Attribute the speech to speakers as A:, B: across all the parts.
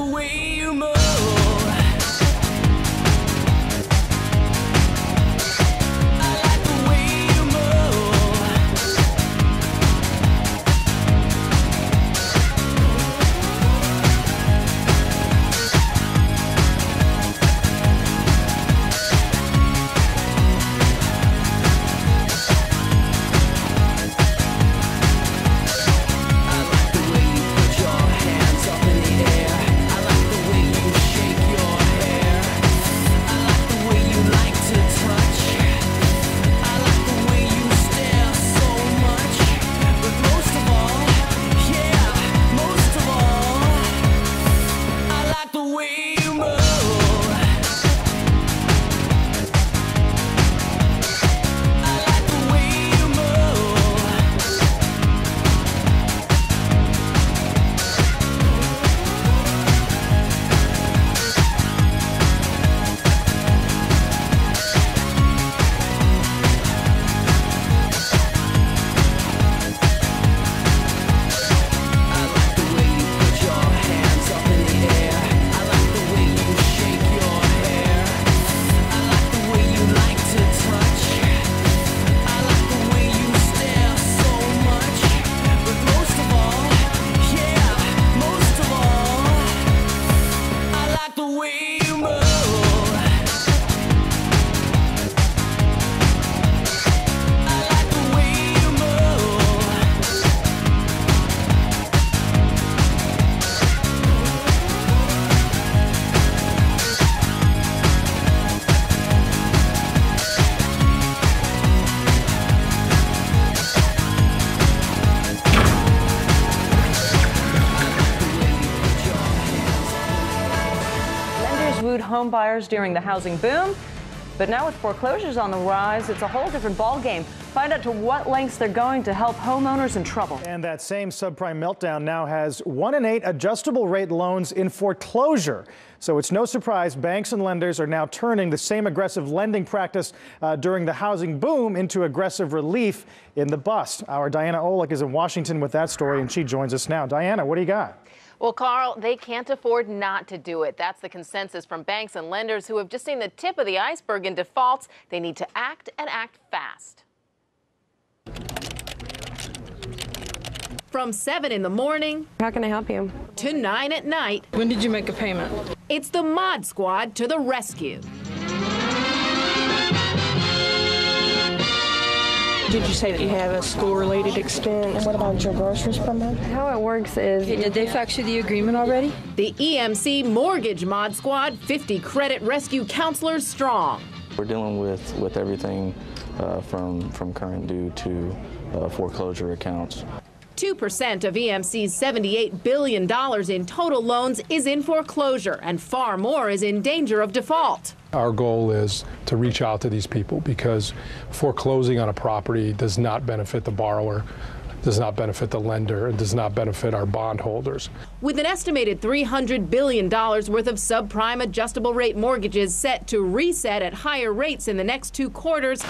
A: the way you move.
B: Home buyers during the housing boom, but now with foreclosures on the rise, it's a whole different ballgame. Find out to what lengths they're going to help homeowners in trouble.
C: And that same subprime meltdown now has 1 in 8 adjustable rate loans in foreclosure. So it's no surprise banks and lenders are now turning the same aggressive lending practice during the housing boom into aggressive relief in the bust. Our Diana Olick is in Washington with that story, and she joins us now. Diana, what do you got?
D: Well, Carl, they can't afford not to do it. That's the consensus from banks and lenders who have just seen the tip of the iceberg in defaults. They need to act and act fast. From 7 in the morning.
E: How can I help you?
D: To 9 at night.
E: When did you make a payment?
D: It's the Mod Squad to the rescue.
F: Did you say that you have a school-related expense? What about your groceries per month?
E: How it works is, did they fax you the agreement already?
D: The EMC Mortgage Mod Squad, 50 credit rescue counselors strong.
G: We're dealing with everything from current due to foreclosure accounts.
D: 2% of EMC's $78 billion in total loans is in foreclosure, and far more is in danger of default.
H: Our goal is to reach out to these people because foreclosing on a property does not benefit the borrower, does not benefit the lender, and does not benefit our bondholders.
D: With an estimated $300 billion worth of subprime adjustable rate mortgages set to reset at higher rates in the next 2 quarters,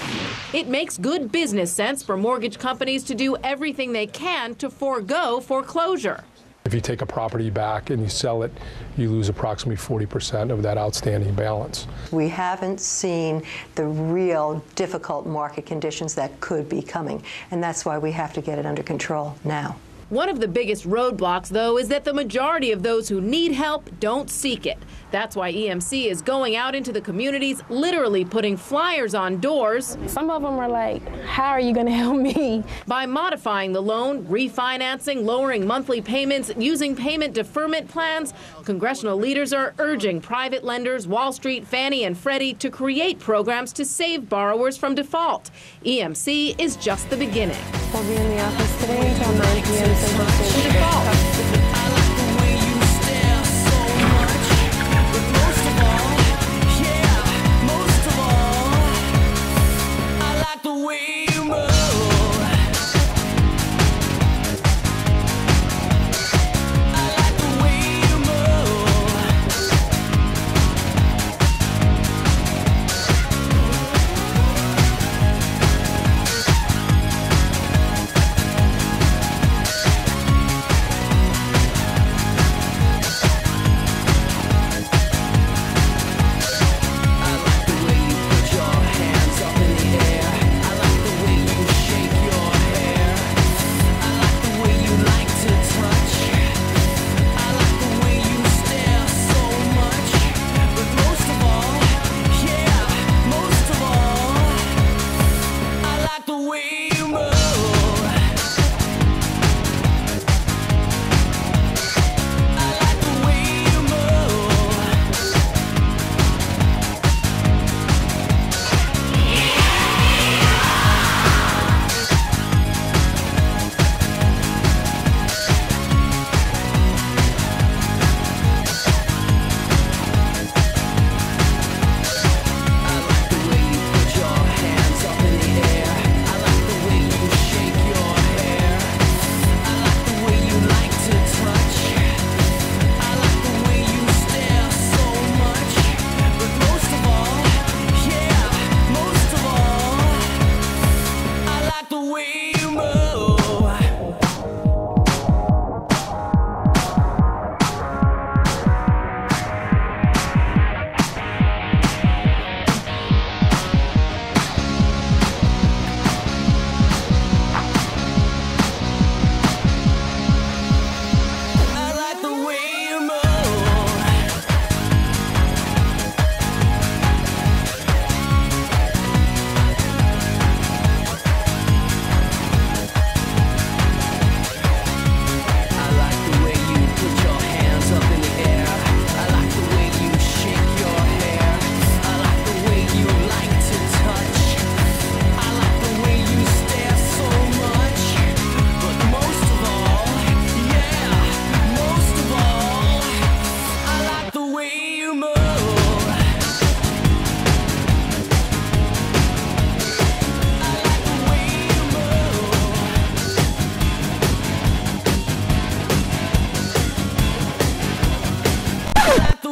D: it makes good business sense for mortgage companies to do everything they can to forego foreclosure.
H: If you take a property back and you sell it, you lose approximately 40% of that outstanding balance.
I: We haven't seen the real difficult market conditions that could be coming, and that's why we have to get it under control now.
D: One of the biggest roadblocks, though, is that the majority of those who need help don't seek it. That's why EMC is going out into the communities, literally putting flyers on doors.
F: Some of them are like, how are you going to help me?
D: By modifying the loan, refinancing, lowering monthly payments, using payment deferment plans, congressional leaders are urging private lenders, Wall Street, Fannie and Freddie to create programs to save borrowers from default. EMC is just the beginning.
E: We'll be in the office today until 9 p.m. Central Standard Time.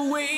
A: away.